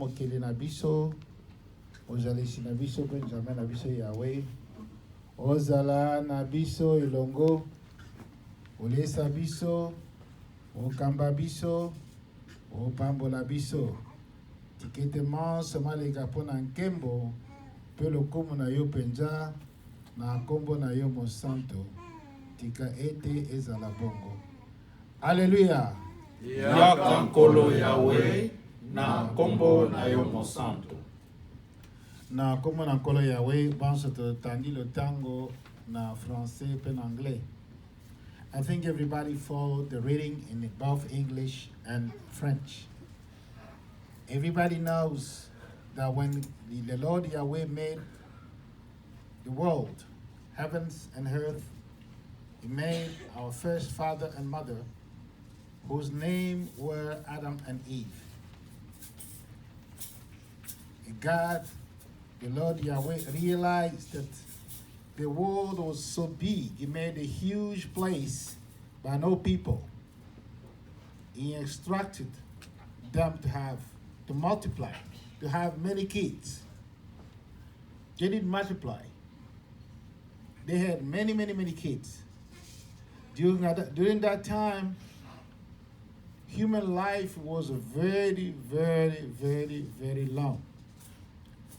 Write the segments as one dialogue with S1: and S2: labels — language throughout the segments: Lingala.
S1: mokili na biso, ozalisi na biso pe nzambe na biso Yahweh. Ozala na biso ilongo, olesa biso, okamba biso, opambola biso. Tikete manse malega pona nkembo, pe lokomo na yo penza, na kombo na yo mosanto, tika ete ezala bongo. Alléluia.
S2: Yaka nkolo Yahweh, na kombo na yo mosanto.
S1: Na kombo na nkolo Yahweh, banso tandi le tango na français pe na anglais. I think everybody followed the reading in both English and French. Everybody knows that when the Lord Yahweh made the world, heavens and earth, He made our first father and mother, whose name were Adam and Eve. And God, the Lord Yahweh, realized that the world was so big. He made a huge place by no people. He instructed them to multiply, to have many kids. They didn't multiply. They had many kids. During that time, human life was very long.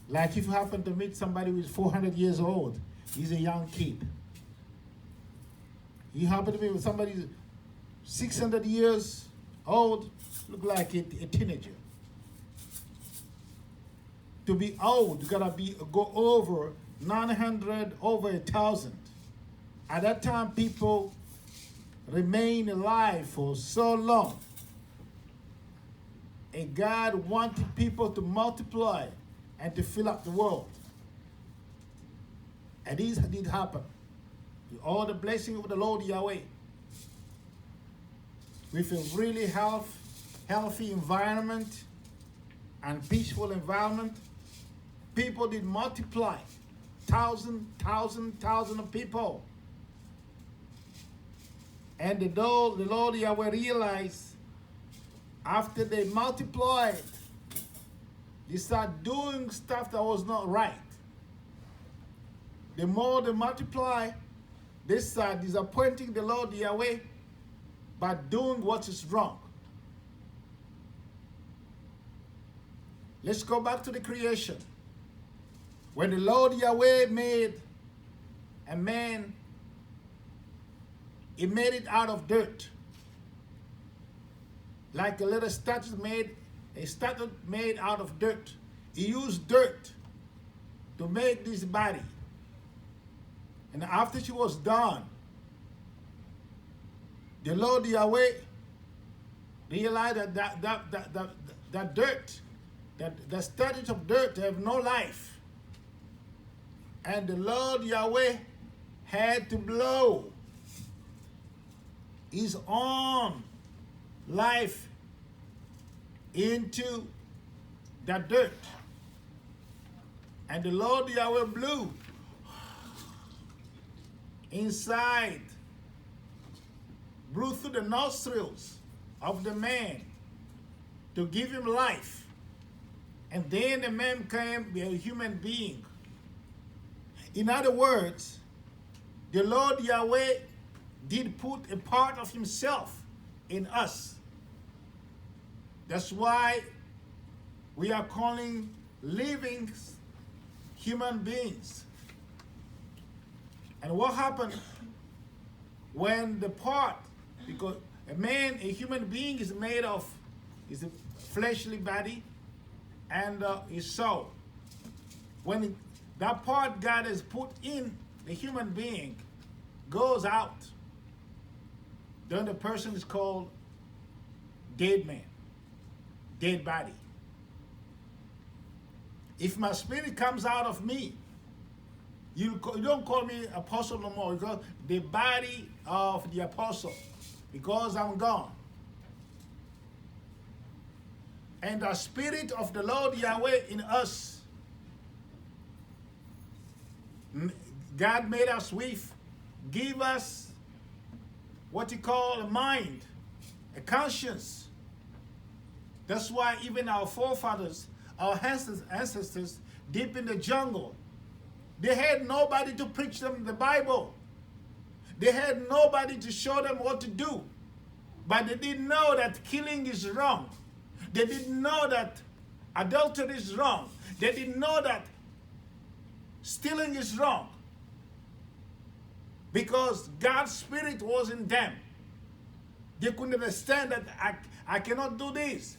S1: Like if you happen to meet somebody who is 400 years old, he's a young kid. You happen to be with somebody who's 600 years old, look like a teenager. To be old, you gotta go over 900, over 1,000. At that time, people remained alive for so long. And God wanted people to multiply and to fill up the world. And this did happen. With all the blessing of the Lord Yahweh. With a really healthy environment and peaceful environment, people did multiply. Thousand of people. And the Lord Yahweh realized after they multiplied, they start doing stuff that was not right. The more they multiply, they start disappointing the Lord Yahweh by doing what is wrong. Let's go back to the creation. When the Lord Yahweh made a man, He made it out of dirt. Like a little statue made out of dirt. He used dirt to make this body. And after she was done, the Lord Yahweh realized that dirt, the statues of dirt have no life. And the Lord Yahweh had to blow His own life into the dirt. And the Lord Yahweh blew inside, blew through the nostrils of the man to give him life. And then the man became a human being. In other words, the Lord Yahweh did put a part of Himself in us. That's why we are calling living human beings. And what happened when the part, because a human being is made of his fleshly body and his soul. When that part God has put in the human being goes out, then the person is called dead man, dead body. If my spirit comes out of me, you don't call me apostle no more, because the body of the apostle, because I'm gone. And the spirit of the Lord Yahweh in us, God made us with, give us what you call a mind, a conscience. That's why even our forefathers, our ancestors deep in the jungle. They had nobody to preach them the Bible. They had nobody to show them what to do. But they didn't know that killing is wrong. They didn't know that adultery is wrong. They didn't know that stealing is wrong. Because God's Spirit was in them. They couldn't understand that I cannot do this.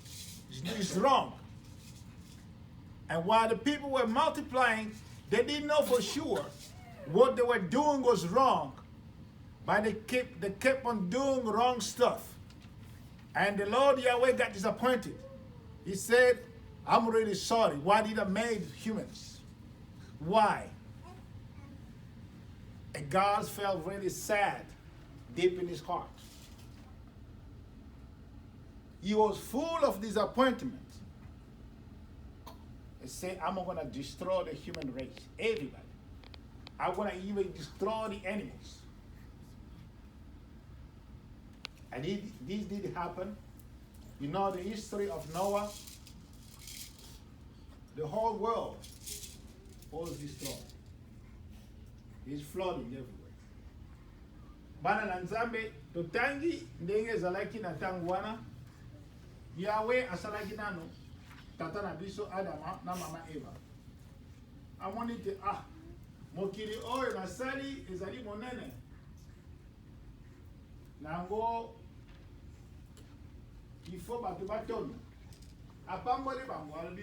S1: It's wrong. And while the people were multiplying, they didn't know for sure what they were doing was wrong. But they kept on doing wrong stuff. And the Lord Yahweh got disappointed. He said, I'm really sorry. Why did I make humans? Why? And God felt really sad deep in his heart. He was full of disappointment. He said, I'm going to destroy the human race, everybody. I'm going to even destroy the animals. And this did happen. You know the history of Noah? The whole world was destroyed. It's flooding everywhere. Bana na Nzambe, totangi ndenge zalaki na tangwana, Yahweh asalaki nano, tata na biso Adama na mama Eva. Amoni te mokili oyo nasali ezali monene. Nango il faut bato batona. Apamboli bango albi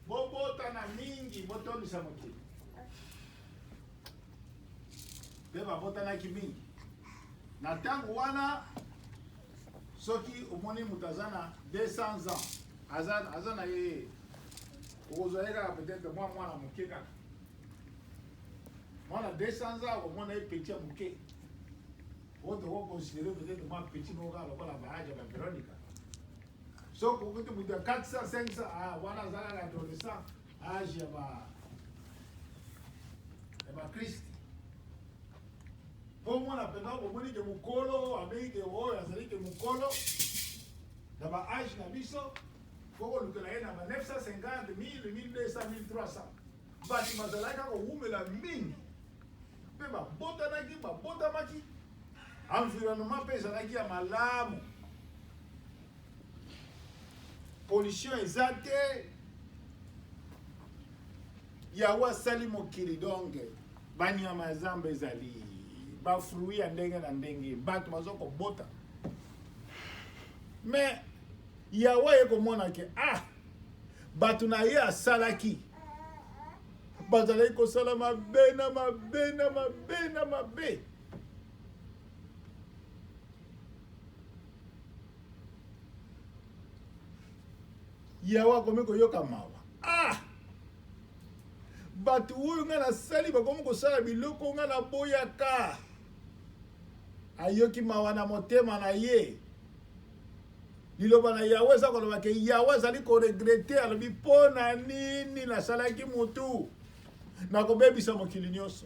S1: bota na mingi botondisa mokili. Beba bota na kimingi. Na tango wana soki omoni mutazana 200 ans. Azana ye ozoeka peut-être mwana moke kaka. Mwana 200 ans omona ye petit moke. Oto ko considérer peut-être moi petit moka lokola baaja ba Veronica. So kokuti mutu 400 500 wana zala na adolescent âge ya Christ. Pour moi, la peine de que mukolo, avec des rois, que mukolo, dans ma âge, na biso, pour que la haine à 950, 1000, 1200, 1300. Bati mazalaka ko umela mingi. Pe ba botanaki, ba botamaki. Environnement pezalaki ya malamu. Pollution ezate. Yawa sali mokili donc banyama zamba ezali. Ba fruit ya ndenge na ndenge bato bazoko bota. Mais Yahweh komona ke bato na ye asalaki. Bazalaki kosala mabe na mabe na mabe na mabe. Yahweh komi koyoka mawa. Bato oyo nga nasali bakomi kosala biloko nga na boyaka. Ayoki mawa na motema na ye. Liloba na Yahweh za koloba ke Yahweh zali ko regretter alobi pona nini nasalaki mutu. Nakobebisa mokili nyonso.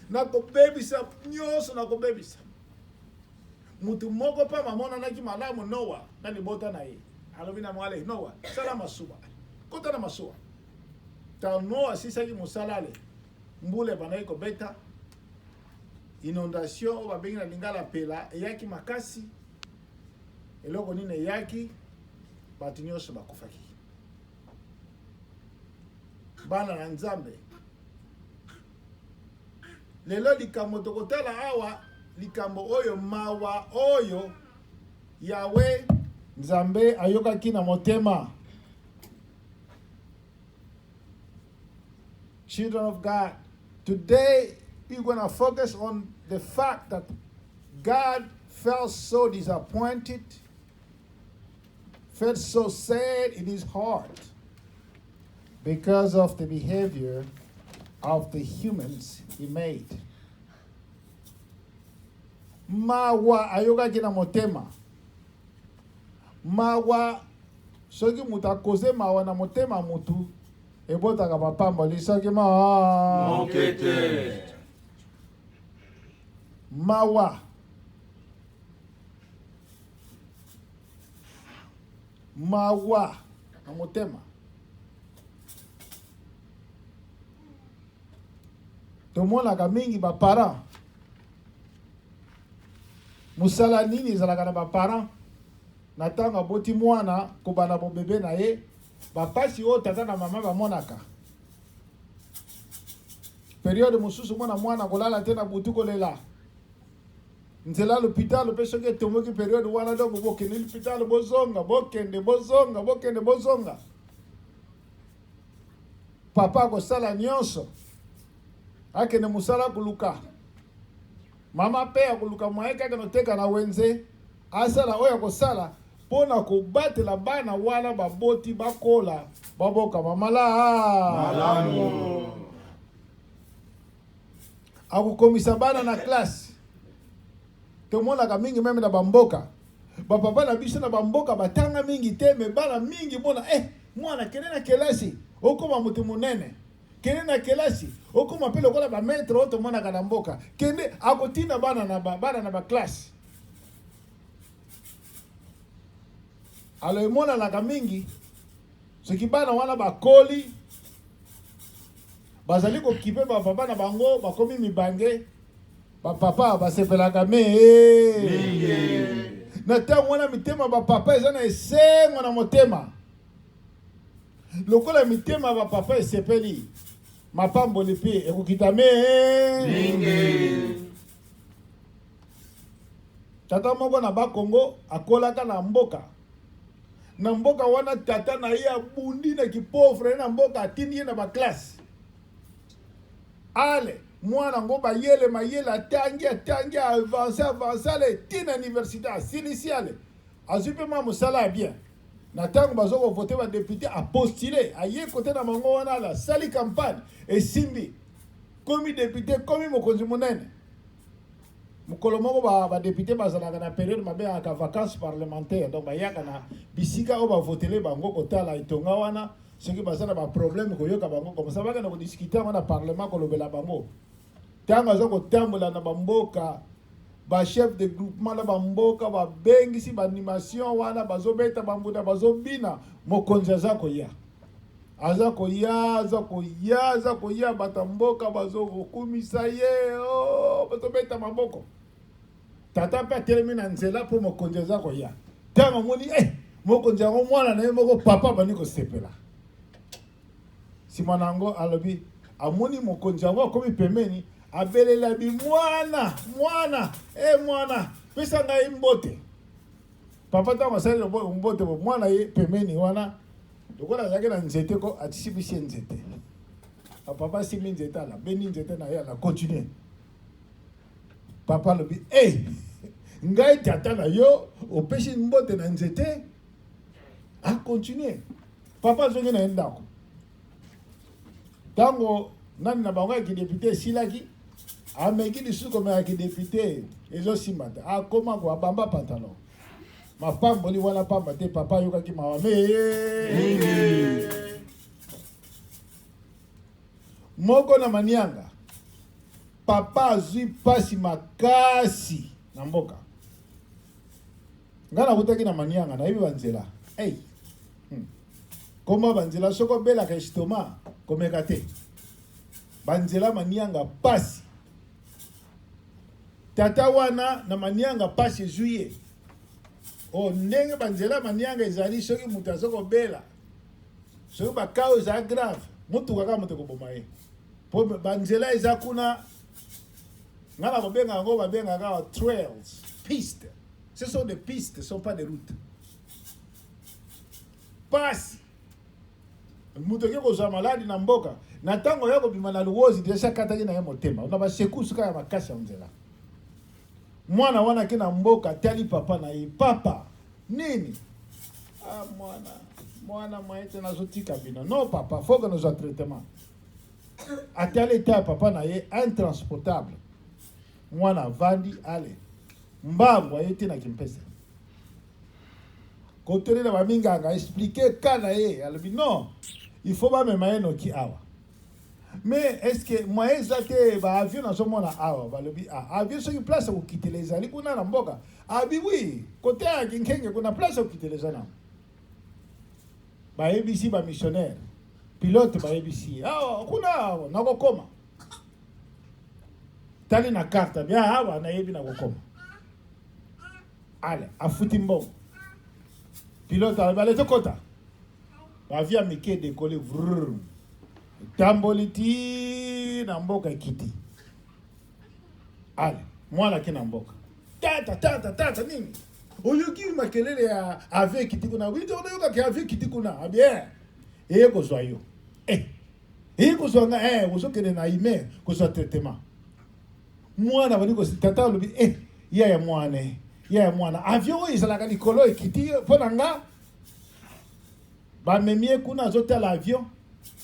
S1: Nakobebisa nyonso nakobebisa. Mutu moko pa mamona naki malamu Noah na libota na ye. Alobi na mwale Noah sala masuba. Kota na masuba. Tano asisaki musalale mbule banayi kobeta inondation babengi na lingala pela eyaki makasi eloko nini eyaki bato nyonso bakufaki bana na Nzambe lelo likambo tokotala awa likambo oyo mawa oyo Yahweh Nzambe ayokaki na motema. Children of God, today we're going to focus on the fact that God felt so disappointed, felt so sad in his heart because of the behavior of the humans he made. Mawa ayoka kina motema. Mawa soki mutu akoze mawa na motema mutu ebotaka mapamba lisaki
S2: mokete.
S1: Mawa na motema. Tomonaka mingi ba parents. Musala nini ezalaka na ba parents na tanga boti mwana kobana bo bebe na ye bapasi oyo tata na mama bamonaka. Periode mosusu mwana kolala te na butu kolela. Nzela l'hôpital pe soki etomoki periode wana donc bokende l'hôpital bozonga. Papa kosala nyonso. Akende musala kuluka. Mama pe akuluka mwaye kaka noteka na wenze. Asala oya kosala pona kobatela bana wana baboti bakola baboka mamala.
S2: Malamu.
S1: Akukomisa bana na classe. Tomonaka mingi meme na bamboka. Bapapa na biso na bamboka batanga mingi te me bana mingi mona mwana kene na kelasi okoma mutu munene. Kene na kelasi okoma pe lokola ba maître oto mona kana mboka. Kende akotinda bana na ba classe. Alors mona la mingi soki bana wana bakoli bazali ko kipe ba papa na bango bakomi mibange ba papa basepelaka na tango wana mitema ba papa eza na esengo na motema lokola mitema ba papa esepeli mapamboli pe ekokita tata moko na bakongo akolaka na mboka wana tata na ye abundi na kipauvre na mboka atindi ye na baklasse ale mwana ngo bayele mayele atangi avance ale tina université asilisiale azwi mpe mwa mosala ya bien na ntango bazoko vote badepute apostule aye kote na bango wana ala asali campagne esimbi komi depute komi mokonzi monene mokolo moko badepute bazalaka na période babengaka vacances parlementaire donc bayaka na bisika oyo bavotele bango kotala etonga wana soki baza na baproblème koyoka bango komsa bakenda kodiskute yango na parlement kolobela bango ntango aza kotambola na bamboka bachef de groupement na bamboka babengisi baanimation wana bazobeta bambunda bazobina mokonzi aza koya bata mboka bazokokumisa ye bazobeta maboko tata mpe atelemi na nzela mpo mokonzi aza koya ntango amoni mokonzi yango mwana na ye moko papa bani kosepela nsima na yango alobi amoni mokonzi yango akomi pembeni abelela bi mwana pesa ngai mbote papa ntango asali mbote mwana ye pembeni wana lokola azalaki na nzete ko atisibisi nzete papa asimbi nzete ala beni nzete na ye ala continue papa alobi ngai tata na yo opesi mbote na nzete akontinue papa azongi na ye ndako ntango nani na bango yaki depute esilaki ameki lisusu komekaki depute ezosimba te akoma ko abamba pantalon mapamboli wana pamba te papa ayokaki mawa moko na manianga papa azwi pasi makasi na mboka nga nakutaki na manianga nayebi banzela koma banzela soko obelaka estoma komeka te banzela manianga pasi tata wana na manianga pasi ezwi ye ndenge banzela manianga ezali soki moto aza kobela soki bakao eza grave motuka kaka moto koboma ye mpo banzela eza kuna nga na kobenga yango babengaka trails piste ce sont des pistes, ce ne sont pas des routes pasi moto ke kozwa maladi na mboka na ntango ya kobima na luwozi deja kataki na ye motema na basekusu kaka makasi ya nzela mwana wana ke na mboka tali papa na ye papa nini mwana maete nazotika bino non papa faut que nous a traitement atali ta papa na ye intransportable mwana vandi ale mbangu ayeti na kimpesa kotelela baminganga expliquer kana ye alobi non il faut bamema ye noki awa mais est-ce que moyen eza te baavion nazomona awa balobi avion soki place akokitela ezali kuna na mboka abi wi kote ya kinkenge kuna place akokitela eza nango ba ABC ba missionnaire pilote ba ABC kuna nakokoma tali na carte bien hawa na yebi nakokoma ale afuti mbongo pilote alibale tokota ba via mike décoller vrrr tamboliti na mboka kiti ale mwana kina mboka tata nini oyuki makelele ya ave kiti kuna wito onayoka ke ave kiti kuna bien ko soyo ko songa usokene na ime ko so traitement mwana bani ko tata lobi ya mwana avion izalaka likolo ekiti pona nga ba memie kuna zotala avion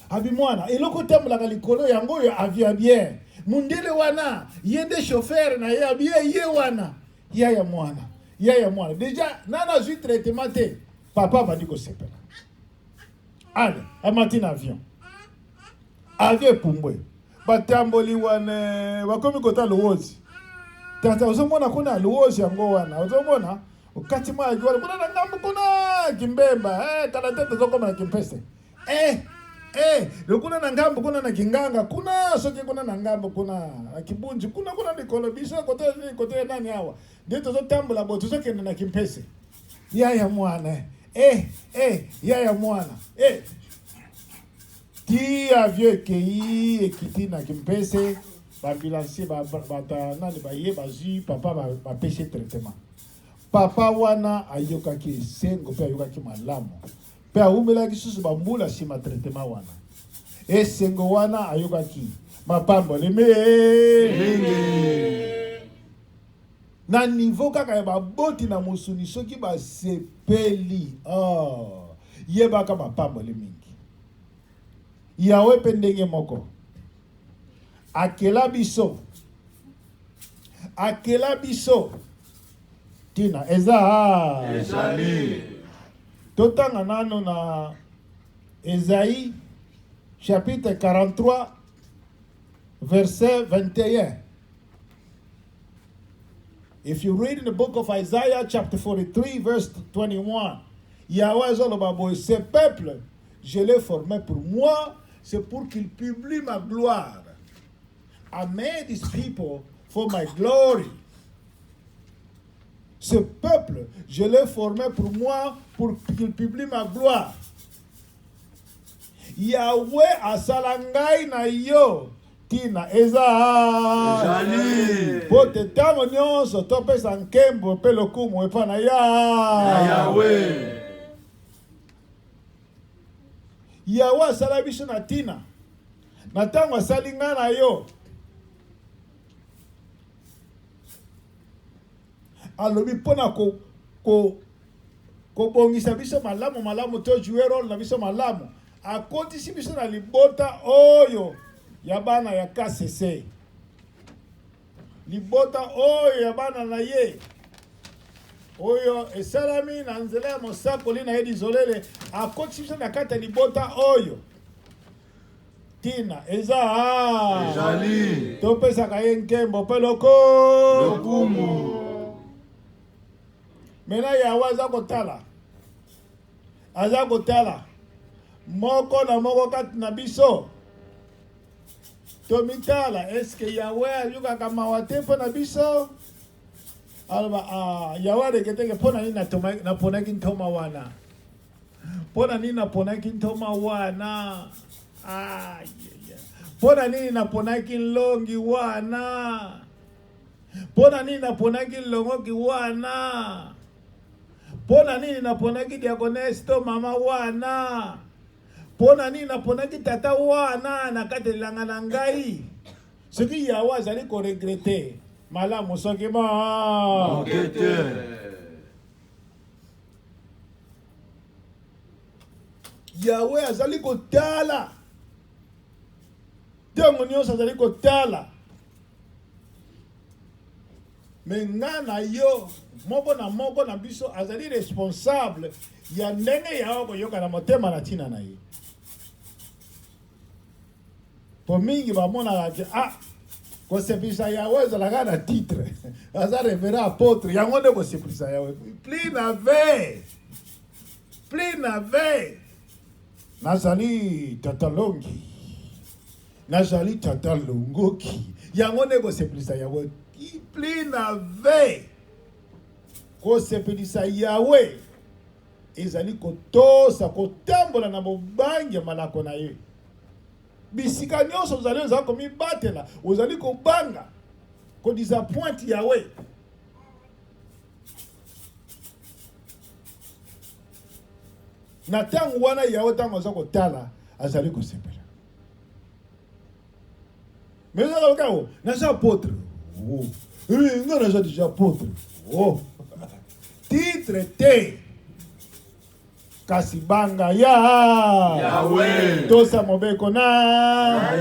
S1: abi mwana eloko tambulaka likolo yango yo avion bien mundele wana yende chauffeur na ya bien ye wana ya mwana déjà nana zui traitement te papa bandi ko sepela ale amatina avion pumbwe batamboli wana bakomi kota lowozi tata uzomona kuna lowozi yango wana uzomona ukati mwa jwala kuna na ngambo kuna kimbemba kala tete zokoma na kimpese kuna na ngambo kuna na kinganga kuna soki kuna na ngambo kuna na kibunji kuna nikolo bisa kote nani hawa ndio tozotambola bo tuzokende na kimpese ya mwana ya mwana ti avio kei ekiti na kimpese babilansi bata nani baye bazui papa bapeshe traitement papa wana ayokaki esengo mpe ayokaki malamu mpe awumelaki susu bambula nsima traitement wana esengo wana ayokaki mapamboleme na niveau kaka ya baboti na mosuni soki basepeli yebaka mapambole mingi yawe mpe ndenge moko akela biso tina ezali totanga nano na Esaïe chapitre 43 verset 21. If you read in the book of Isaiah chapter 43 verse 21, Yahweh Zolobabo, ce peuple, je l'ai formé pour moi, c'est pour qu'il publie ma gloire. I made this people for my glory. Ce peuple, je l'ai formé pour moi, pour qu'il publie ma gloire. Yahweh asalangai na yo tina ezali pote tamo nyonso topesa nkembo mpe lokumu epa na Yahweh. Yahweh asala biso na tina na ntango asali ngai na yo alobi mpona kobongisa biso malamu to jouer role na biso malamu akotisi biso na libota oyo ya bana ya KCC, libota oyo ya bana na ye oyo esalami na nzela ya mosakoli na ye dizolele akotisi biso na kati ya libota oyo tina ezali topesaka ye nkembo mpe lokumu. Mena Yahweh aza kotala moko na moko kati na biso tomitala eske Yahweh ayokaka mawa te mpo na biso aloba Yahweh reketeke mpo na nini naponaki ntoma wana mpo na nini naponaki ntoma wana mpo na nini naponaki nlongi wana mpo na nini naponaki nlongoki wana pona nini naponaki diakonese to mama wana pona nini naponaki tata wana na kati elanga na ngai soki Yahweh azali koregrete malamu soki Yahweh azali kotala ntango nyonso azali kotala me nga na yo moko na biso azali responsable ya ndenge Yahweh koyoka na motema na ntina na ye po mingi bamonaka ke kosepelisa Yahweh ezalaka na titre aza révérend apôtre yango nde kosepelisa Yahweh pli na ve nazali tata longi, nazali tata longoki. Yango ne ko sepelisa Yahweh. Pli na ve ko sepelisa Yahweh. Ezali kotosa kotambola na mobangi ya malako na ye. Bisika nyonso ozali ozali komibatela, ozali kobanga, ko disappoint Yahweh. Na tangu wana Yahweh tangu aza kotala, azali kosepela. Mais ça va quand naza apôtre. Oh. Oui, non naza déjà apôtre. Oh. Titre T. Kasibanga ya
S2: Yahweh.
S1: Tosa mobeko na.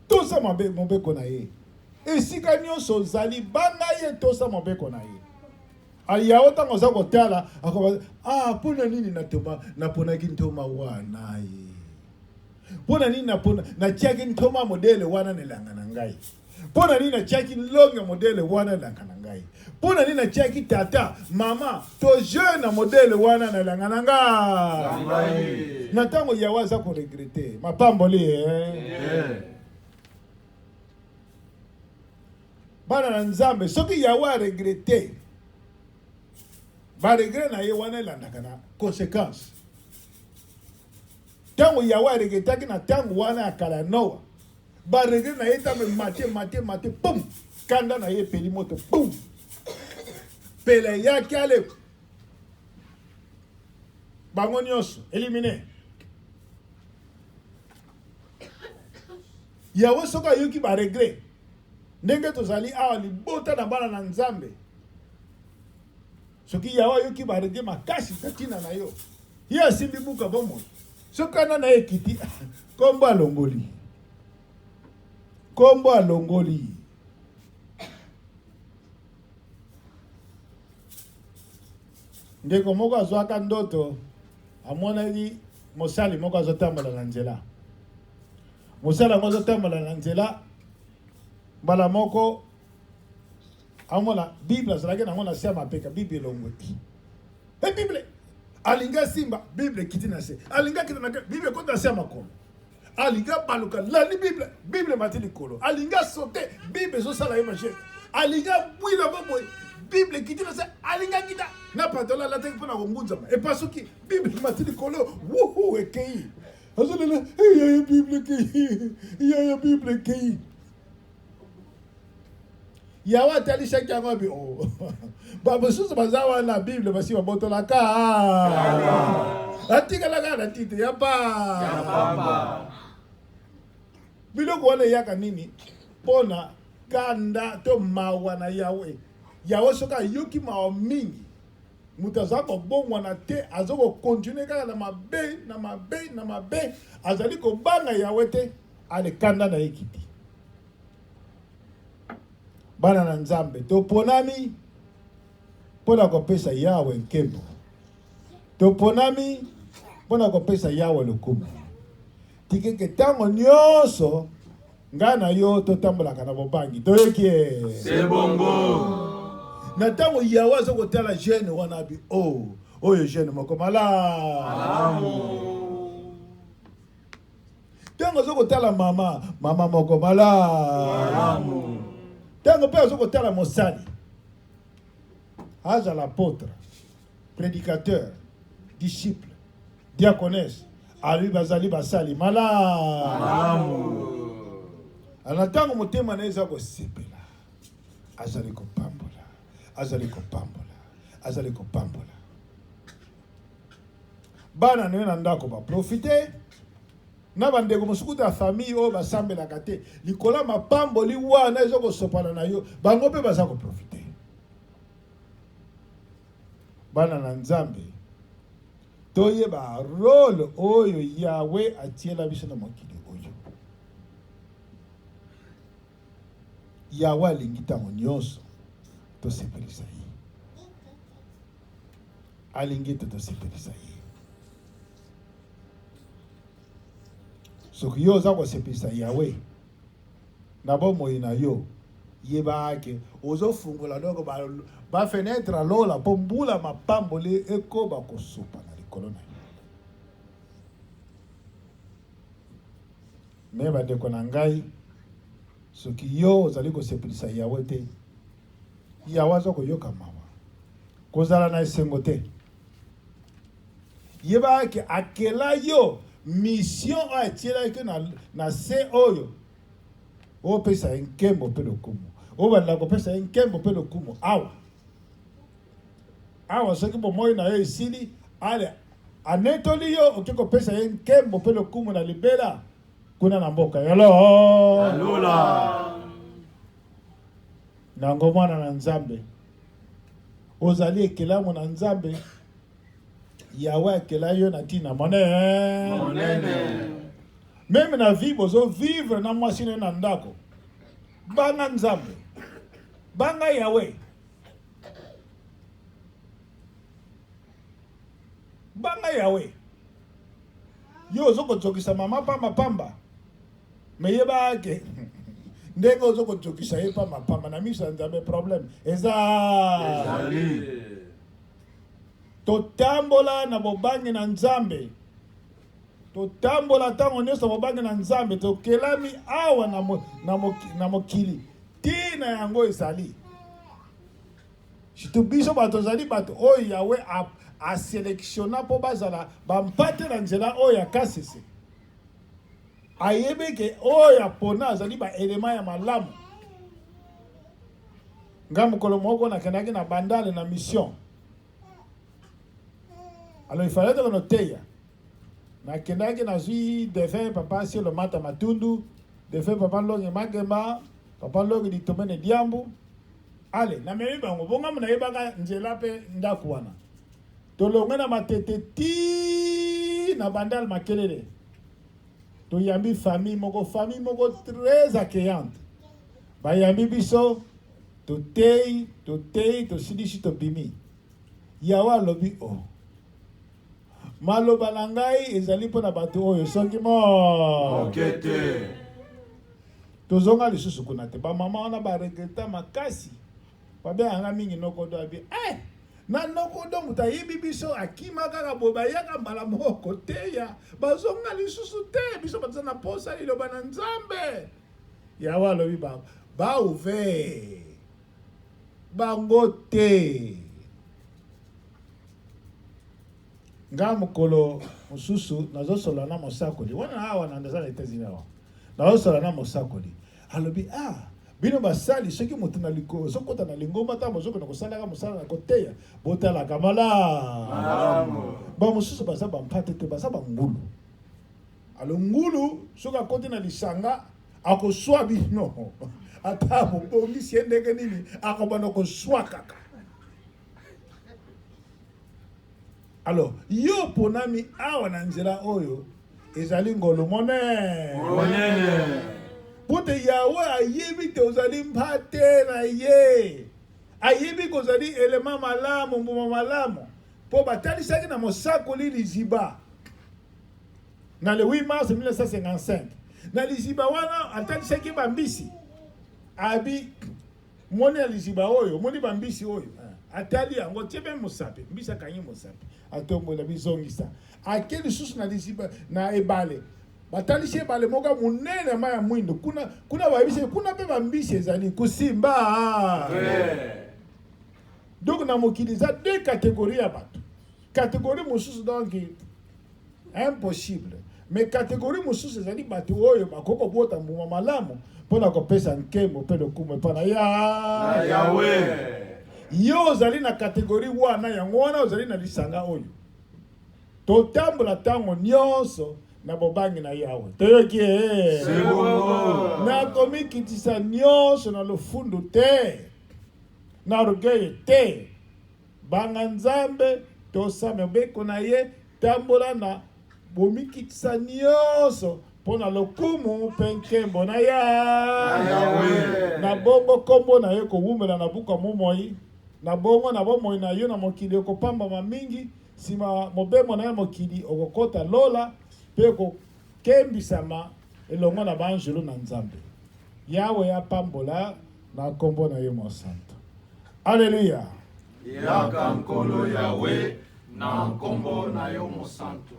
S1: Tosa mobeko na ye. Esika nyonso zali banga ye tosa mobeko na ye. Yahweh tango za kotala akoba pona nini naponaki ntoma wana ye. Pona nini na chaki ntoma modele wana nelanga na ngai. Pona nini na chaki longe modele wana nelanga na ngai. Pona nini na chaki tata mama to jeune modele wana nelanga na ngai. Na tango Yahweh za ko regretter mapamboli bana na Nzambe soki Yahweh regretter ba regret na ye wana elandaka na conséquence. Tango Yahweh regretaki na tango wana akala Noa, ba regret na ye tango mate pum kanda na ye peli moto pum pele yaki ale bango nyonso éliminé. Yahweh soki ayoki ba regret ndenge tozali awa libota na bana na Nzambe, soki Yahweh ayoki ba regret makasi tatina na yo, ye asimbi buka bomoi sokana na ekiti kombo alongoli ndeko moko azwaka ndoto amonaki mosali moko azotambola na nzela. Mosali yango azotambola na nzela, mbala moko amona Bible azalaki nango na se ya mapeka, Bible elongoti. Bible alinga simba, Bible kiti na se. Alinga kita na Bible kota se ya makolo. Alinga baluka lani Bible mati likolo. Alinga sote, Bible ezosala ye mache. Alinga bwila boboy, Bible kiti na se. Alinga kita na pantola la teki pona kongunzama. E pasoki Bible mati likolo, wuhu ekei. Azolela, ya Bible kei. Yahweh atali shaki yango bi babosusu bazawa na Bible basi babotolaka atikalaka na tite ya pamba biloko wana yaka nini pona kanda to mawa na Yahweh. Yahweh soka yoki mawa mingi muta zako bongwa na te azoko continue kaka na mabe azali ko banga Yahweh te ale kanda na ekiti. Bana na Nzambe toponami pona kopesa Yahweh nkembo, toponami pona kopesa Yahweh lokumu. Tikeke tango nyonso nga na yo totambolaka na bobangi toyoki
S2: c'est bongo.
S1: na tango Yahweh azokotala jeune wana bi oyo jeune moko malamu. Tango azokotala mama moko malamu. Tango pe azokotala mosali aza l'apôtre, prédicateur, disciple, diaconesse, ali bazali basali malamu. Ana tango motema na eza kosepela azali kopambola bana ne na ndako ba profiter na bandeko mosukuta ya famille oyo basambelaka te likola mapamboli wana eza kosopana na yo bango mpe baza koprofite. Bana na Nzambe toyeba role oyo Yahweh atiela biso na mokili oyo. Yahweh alingi ntango nyonso tosepelisa ye, alingi tosepelisa ye. Soki yo oza kosepelisa Yahweh na bomoi na yo yebake ozofungola ndoko ba fenêtre alola mpo mbula mapamboli ekoba kosupa na likolo na yo. me bandeko na ngai soki yo ozali kosepelisa yawe te yawe aza koyoka mawa kozala na esengo te yeba ke akela yo mission oyo atielaki na se oyo opesa ye nkembo mpe lokumu oyo bandela kopesa ye nkembo mpe lokumu awa soki bomoi na yo esili ale anetoli yo okoki kopesa ye nkembo mpe lokumu na libela kuna na mboka yalola nango mwana na nzambe ozali ekelamu na nzambe yawe akela yo na ntina monene meme na vie bozo vivre na mwasi na ndako banga nzambe banga yawe yo ozokotokisa mama pamba meyeba ke ndenge ozokotokisa ye pamba na miso ya nzambe problème ezali totambola na bobangi na nzambe totambola ntango nyonso bobangi na nzambe tokelami awa na mokili ntina yango ezali surtout biso bato ozali bato oyo yawe aselektiona mpo bazala bampate na nzela oyo ya kasese ayebi ke oyo apona azali baelema ya malamu nga mokolo moko nakendaki na bandale na mission. Alors il fallait que nous teya. Na kendaki na zui defe papa si le mata matundu, defe papa longi magema, papa longi di tomene diambu. Ale, na memi bango bonga mna yebanga nzela pe ndakwana. To longa na matete ti na bandal makelele. To yambi famille moko très accueillante. Ba yambi biso to tei, to sidishi to bimi. Yawa lobi o. Maloba na ngai ezali mpo na bato oyo soki mokete tozonga lisusu kuna te bamama wana baregreta makasi babeyanga mingi nokodo abi na nokodo moto ayebi biso akima kaka boye bayaka mbala moko teya bazonga lisusu te biso baza na posa liloba na nzambe yawe alobi baouvert bango te nga mokolo mosusu nazosola na mosakoli wana awa na ndazala États-Unis awa nazosola na mosakoli alobi bino basali soki moto na liko sokota na lingomba ta mozoko na kosalaka mosala na koteya botalaka malamu ba mosusu baza bampate te baza bangulu alo ngulu soki akoti na lisanga akoswa bino ata bobongisi ye ndenge nini akobana koswa kaka. Alors, yo ponami awa na nzela oyo ezali ngolo monene. Pote yawe ayebi te ozali mpate na ye. Ayebi kozali elema malamu, mbuma malamu. Po batalisaki na mosakoli liziba. Na le 8 mars 1955. Na liziba wana atalisaki bambisi. Abi moni ya liziba oyo, moni bambisi oyo. Atali yango tiebe mosape, mbisa kanyi mosape. Atombola bizongisa. Akeli susu na liziba na ebale. Batalisi ebale moka munene maya mwindo. Kuna wabise, kuna pe bambisi ezali kusimba. Donc na mokili za deux catégories ya bato. Catégorie mosusu donc impossible. Mais catégorie mosusu ezali bato oyo bakoko bota mbuma malamu pona kopesa nkembo pe lokumu pana ya Yawe. Yo ozali na kategori wana yango wana ozali na lisanga oyo totambola tango nyonso na bobangi na yawe toyoki na komikitisa nyonso na lofundu te na orgueil te banga nzambe tosame beko na ye tambola na bomikitisa nyonso pona lokumu pe nkembo na yawe na bongo kombo na ye kowumela na buka momoi na bongo na bomoi na yo na mokili okopamba mingi sima mobemo na mokili okokota lola pe kokembisama elongo na banjelo na nzambe yawe ya pambola na kombo na ye mosanto. Alleluia.
S2: Yaka nkolo yawe na kombo na yo mosanto.